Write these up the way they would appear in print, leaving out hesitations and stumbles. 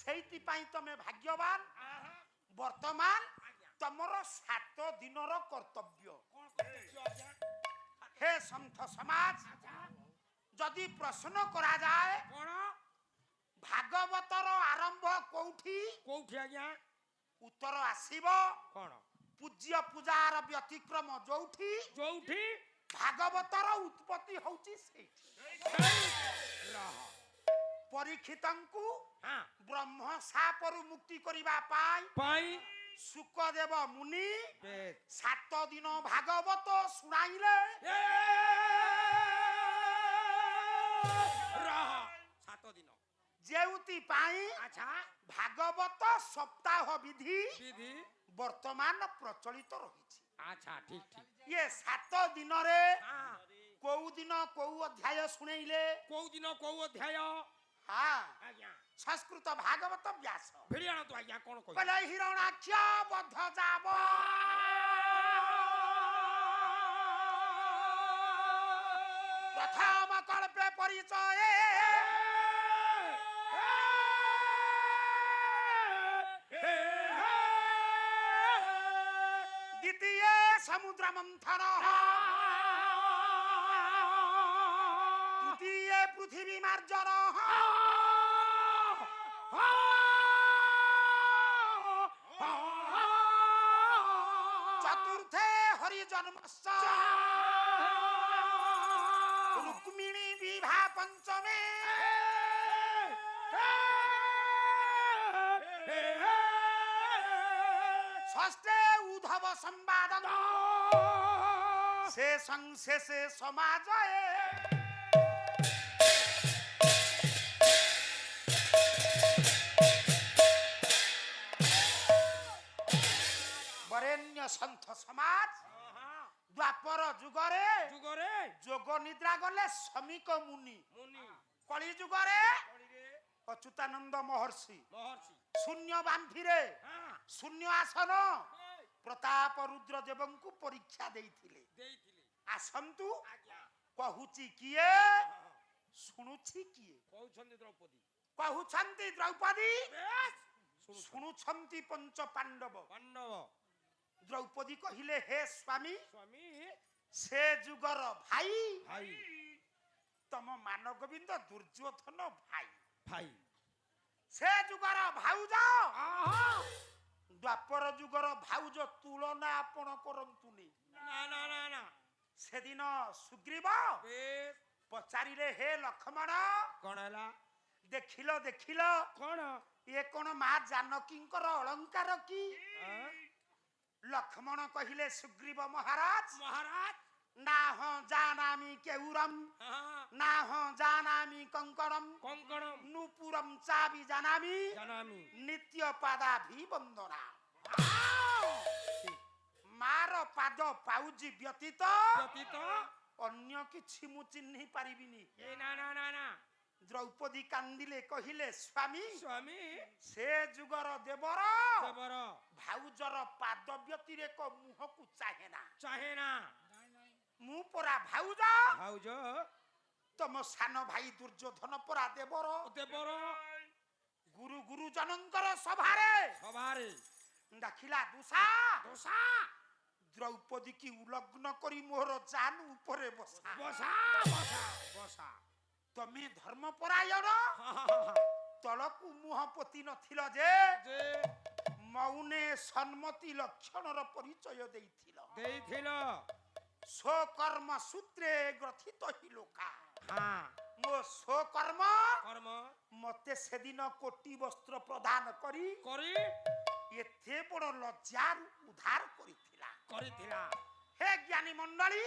সেইতি পাই তুমি ভাগ্যবান বর্তমান তোমার 7 দিনর কর্তব্য হে সন্থ সমাজ যদি প্রশ্ন করা যায় ভাগবতর আরম্ভ কোউঠি কোউঠি আজ্ঞা উত্তর আসিব কোন পূজ্য পূজার ব্যতিক্রম যোউঠি যোউঠি ভাগবতর উৎপত্তি হউচি সেইঠি পরীক্ষিতଙ୍କୁ ব্রহ্ম সাপরু মুক্তি করিবা পাই শুকদেব মুনি 7 দিন ভাগবত শুনাইলে 7 দিন যেউতি পাই আচ্ছা ভাগবত সপ্তাহ বিধি বিধি বর্তমান প্রচলিত রহিছি আচ্ছা ঠিক ঠিক ইয়ে 7 দিনরে কোউ দিন কোউ অধ্যায় শুনাইলে কোউ দিন কোউ অধ্যায় হ্যাঁ আজ্ঞা সংস্কৃত ভাগবত ব্যাস ফেরিয়ানা তো আজ্ঞা কোন কই বলে হিরণাক্ষ বদ্ধ যাব প্রথম কল্পে পরিচয়ে দ্বিতীয় সমুদ্র মন্থন তৃতীয় পৃথিবী মার্জন চতুর্থে হরি জন্মস্য রুক্মিণী বিবাহ পঞ্চমে ষষ্ঠে উদ্ধব সংবাদ শেষে সমাজ বরেণ্য সন্থ সমাজ দ্বাপর যুগরে যোগ নিদ্রা গলে শ্রমিক মুনি কলি যুগরে অচ্যুতানন্দ মহর্ষি শূন্য বান্ধিরে শূন্য আসন প্রতাপ রুদ্র দেবଙ୍କୁ পরীক্ষা ଦେଇଥିଲେ আসন্তু কহুচি কিয়ে শুনুছি কিয়ে কহুছন্তি দ্রৌপদী শুনুছন্তি পঞ্চ পাণ্ডব দ্রৌপদী কহিলে হে স্বামী সে যুগর ভাই তম মান গোবিন্দ দুর্যোধন ভাই সে যুগর ভাউজ দ্বাপর যুগর ভাউজ তুলনা আপন করନ୍ତୁନି সেদিন সুগ্রীব পচারিলে হে লক্ষ্মণ কোন হেলা ଦେଖିଲ কোন ଏ কোন মা জানকীଙ୍କର অলঙ্কার কি লক্ষ্মণ কহিলে সুগ্রীব মহারাজ না হ জানামি কেউরম না হ জানামি কঙ্কণম নুপুরম চাবি জানামি নিত্য পাদাভি বন্দনা মার পাদ পাউজি ব্যতীত অন্য কিছু মু চিহ্নি পারিবিনি দ্রৌপদী কান্দিলে কহিলে স্বামী সে যুগর দেবর ভাউজর পাদ ব্যতিরেক মুহକୁ চাহেনা মু পরা ভাউজ তম সান ভাই দুর্যোধন পরা দেবর গুরুজনଙ୍କର সভারে ডাকিলা দুষা দ্রৌপদী কি উলগ্ন করি মোর জান উপরে বসা তুমি ধর্মপরায়ণ তলকু মুহ পতি নথিল যে মৌনে সম্মতি লক্ষণর পরিচয় ଦେଇଥିଲ স্বকর্ম সূত্রে গ্রথিত হিলোকা মো স্বকর্ম মতে সেদিন কোটি বস্ত্র প্রদান করি এতে বড় লজ্জার উদ্ধার করিছিলা হে জ্ঞানী মণ্ডলী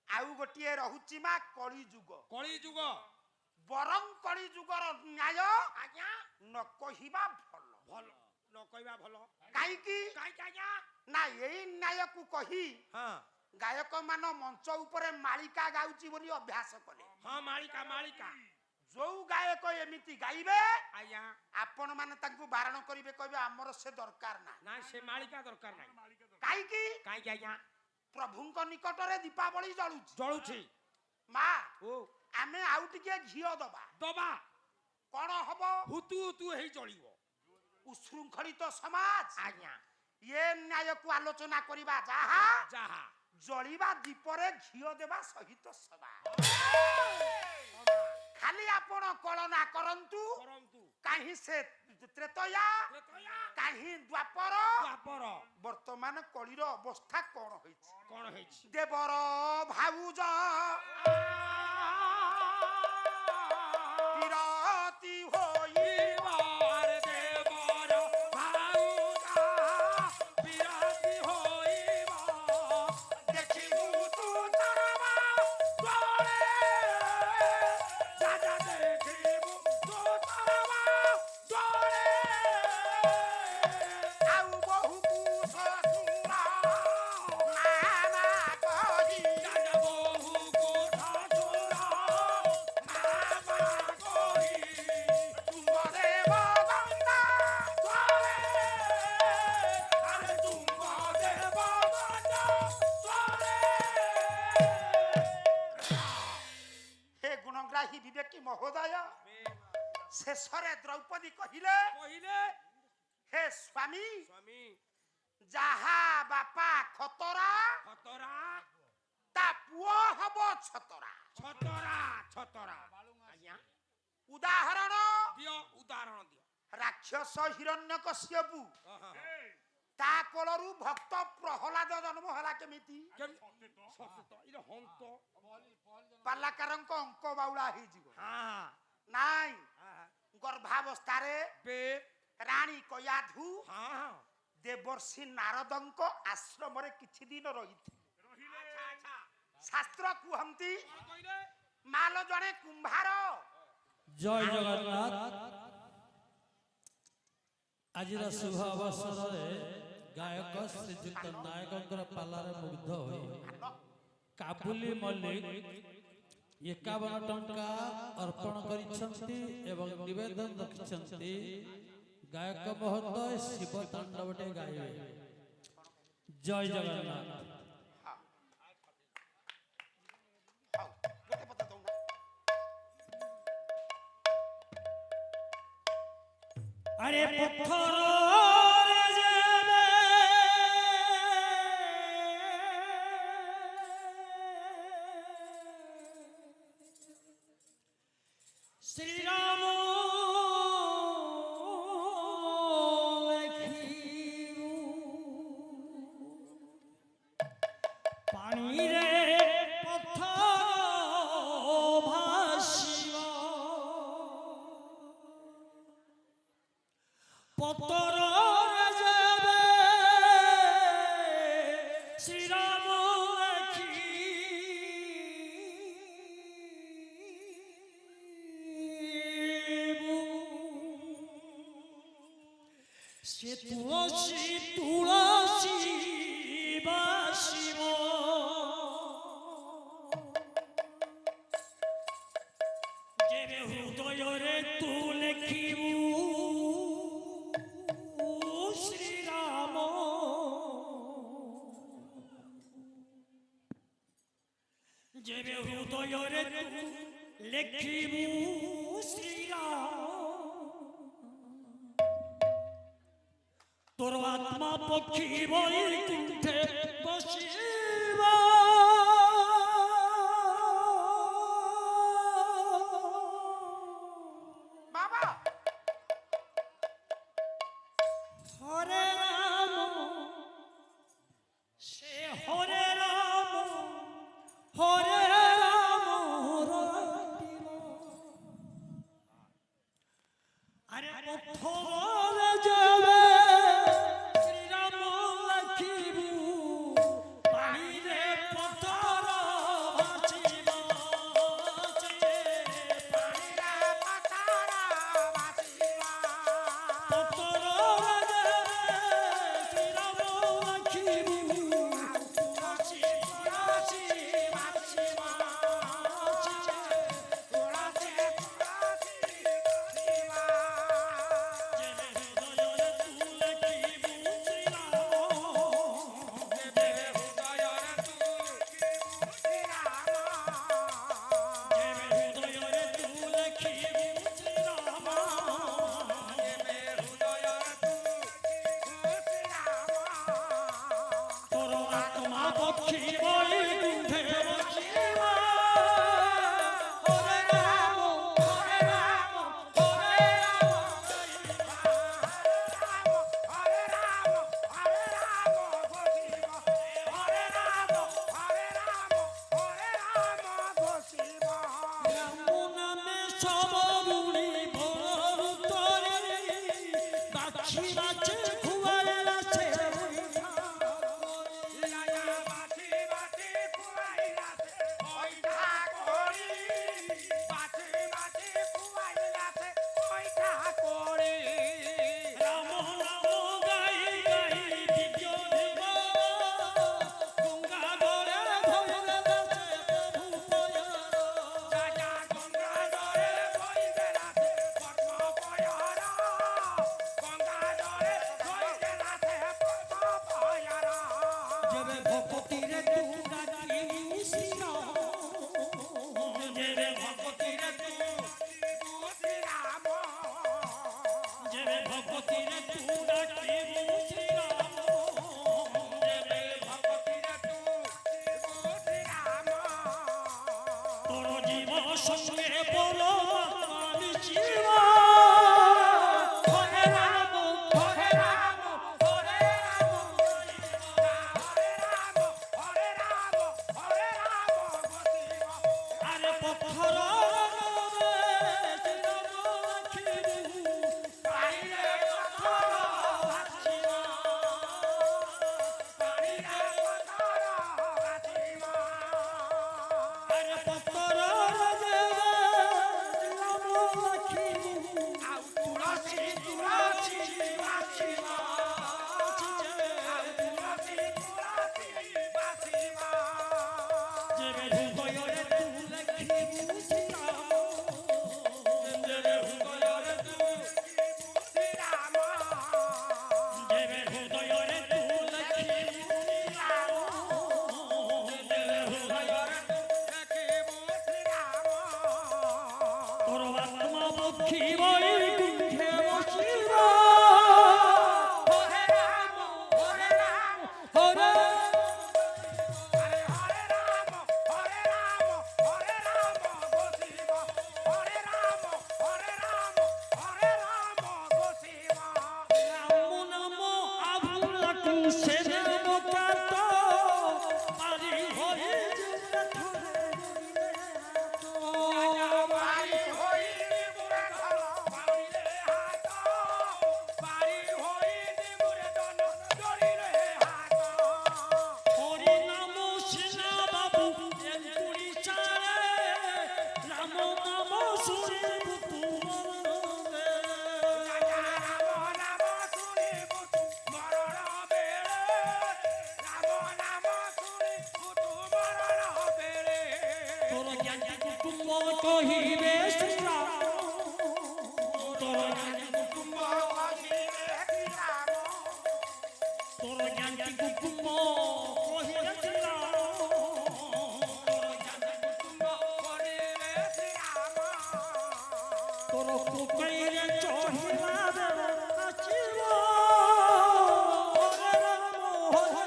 আউ গোটিয়ে রহুচি মা কলি যুগ বরং কলি যুগর ন্যায় ন কহিবা ভাল কাইকি না এই ন্যায়কু কহি গায়ক মান মঞ্চ উপরে মালিকা গাউচি বলি অভ্যাস কলে মালিকা ଯୋଉ ଗାୟକ ଏମିତି ଗାଇବେ ଆପଣ ମାନେ ତାଙ୍କୁ ବାରଣ କରିବେ କହିବେ ଆମର ସେ ଦରକାର ନାହିଁ ସେ ମାଳିକା ଦରକାର ନାହିଁ କାହିଁକି ଆଜ୍ଞା ପ୍ରଭୁଙ୍କ ନିକଟରେ ଦୀପାବଳି ଜଳୁଛି ଜଳୁଛି ମା ଆମେ ଆଉ ଟିକେ ଘିଅ ଦବା କଣ ହବ? ହୁତୁ ହୁତୁ ହେଇ ଜଳିବ। ଉଶୃଙ୍ଖଳିତ ସମାଜ ଆଜ୍ଞା ଏ ନ୍ୟାୟକୁ ଆଲୋଚନା କରିବା ଯାହା ଯାହା ଜଳିବା ଦୀପରେ ଘିଅ ଦେବା ସହିତ ସମାନ। ଖାଲି ଆପଣ କଳନା କରନ୍ତୁ କରନ୍ତୁ କାହିଁ ସେ ତ୍ରେତୟା ତ୍ରେତୟା କାହିଁ ଦ୍ୱାପର ଦ୍ୱାପର ବର୍ତ୍ତମାନ କଳିର ଅବସ୍ଥା କଣ ହୋଇଛି? କଣ ହେଇଛି? ଦେବର ଭାଉଜ ବିରତି ହୋଇ ବାର ଦେବର ଭାଉଜା ବିରାତି ହୋଇବ ଦେଖିବୁ ତୁ ତରବା ତଳେ ରାଜା ଦେଖିବୁ ତୁ ତରବା ତଳେ ଆଉ ବହୁକୁ ଶ୍ୱଶୁର ମାମା କହି ରାଜା ବୋହୂକୁ ଠାକୁର ମାମା କହି ତୁମରେ ବଗନ୍ଦା ତଳେ ଆରେ ତୁମ ଦେବ ଗଞ୍ଜ ତଳେ ହେ ଗୁଣଗ୍ରାହୀ ବିବେକୀ ମହୋଦୟ ଶେଷରେ ଦ୍ରୌପଦୀ କହିଲେ କହିଲେ ହେ ସ୍ୱାମୀ ସ୍ୱାମୀ ଯାହା ବାପା ଖତରା ଖତରା ତା ପୁଅ ହବ ଛତରା। ଛତରା ଛତରା ଆଜ୍ଞା ଉଦାହରଣ ଦିଅ ଉଦାହରଣ ଦିଅ ରାକ୍ଷସ ହିରଣ୍ୟକଶ୍ୟପୁ ହଁ ତା କୋଳରୁ ଭକ୍ତ ପ୍ରହ୍ଲାଦ ଜନ୍ମ ହେଲା କେମିତି? ସତ ଇରେ ହନ୍ତ ପାଲାକାରଙ୍କ ଅଙ୍କ ବାଉଳା ହେଇଯିବ। ହଁ ନାଇଁ ହଁ ଗର୍ଭାବସ୍ଥାରେ ବେ ରାଣୀ କୟାଧୁ ହଁ ଦେବର୍ଷି ନାରଦଙ୍କ ଆଶ୍ରମରେ କିଛି ଦିନ ରହିଥିଲେ। ଆଚ୍ଛା ଆଚ୍ଛା ଶାସ୍ତ୍ର କୁହନ୍ତି କଣ କହିଲେ ମାଲ ଜଣେ କୁମ୍ଭାର ଜୟ ଜଗନ୍ନାଥ। ଆଜିର ଶୁଭ ଅବସରରେ ଗାୟକ ଶ୍ରୀଯୁକ୍ତ ନାୟକଙ୍କର ପାଲାରେ ମୁଗ୍ଧ ହୋଇ କାବୁଲି ମଲ୍ଲିକ 51 ଟଙ୍କା ଅର୍ପଣ କରିଛନ୍ତି ଏବଂ ନିବେଦନ ରଖିଛନ୍ତି ଗାୟକ ମହୋଦୟ ଶିବ ତାଣ୍ଡବଟେ ଗାଇବେ। ଜୟ ଜଗନ୍ନାଥ। ହଉ, ଗୋଟେ ପଦ ଦଉନା। আরে পথর শ্রীরাম পানি রে পথর ভাসিব পতর যাবে শ্রীরাম সে তুলসী তুলসী বাসিব যেবে হৃদয়রে তু লেখিবু শ্রীরাম যেবে হৃদয়রে তু লেখিবু শ্রীরাম তোর আত্মা পক্ষী বৈকুণ্ঠে বসিবা বাবা হরে রাম সে হরে রাম হরে রাম রটিব আরে পথর যাবে শ্রীরাম লেখিবু পানিরে পথর ভাসিব পানিরা পাতারা বাসিবা পথর যাবে শ্রীরাম লেখিবু তুলসী তুলসী বাসিবা তুলসী তুলসী বাসিবা সঙ্গে বলো আমি জীব হরে রাম হরে রাম হরে রাম আরে পথর কহিবে শ্রীরাম তোর জ্ঞানটি কুটুম্ব কহিবে শ্রীরাম তোর কুকইরে চহিলা নাচিব হরে রাম হরে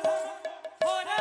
হরে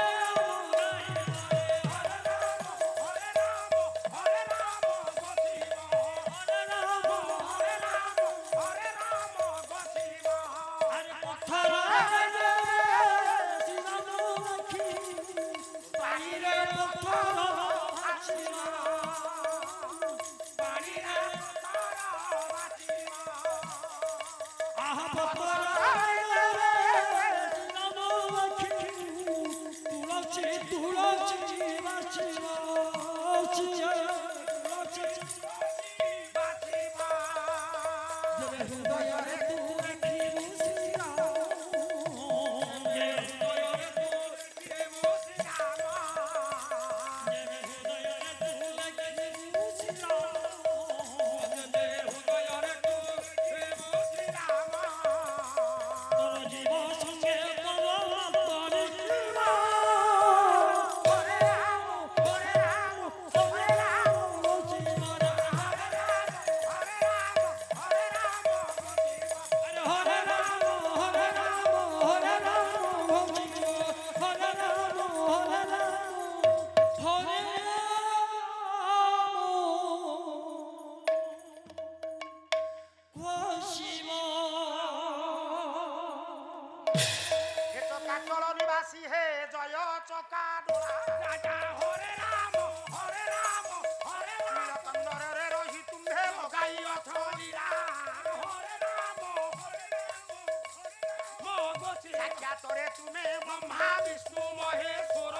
তোরে তুমি ব্রহ্মা বিষ্ণু মহেশ্বর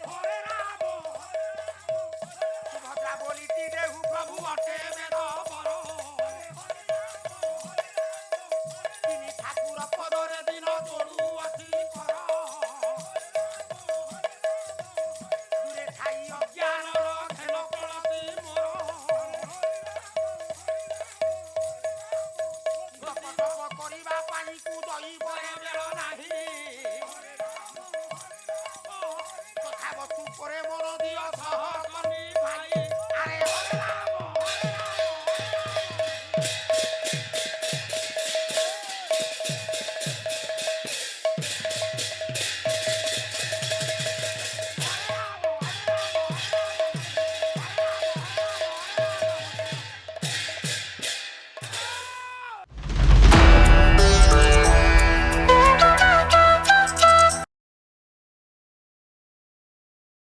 হরে রাম সুভদ্রা বলিটি দেহু প্রভু অটে বেদ বর তিনি ঠাকুর পদরে দিন তরু অতি কর দূরে ঠাই অজ্ঞানর খেল কলতি মোর গপ টপ করিবা পানিকু দইব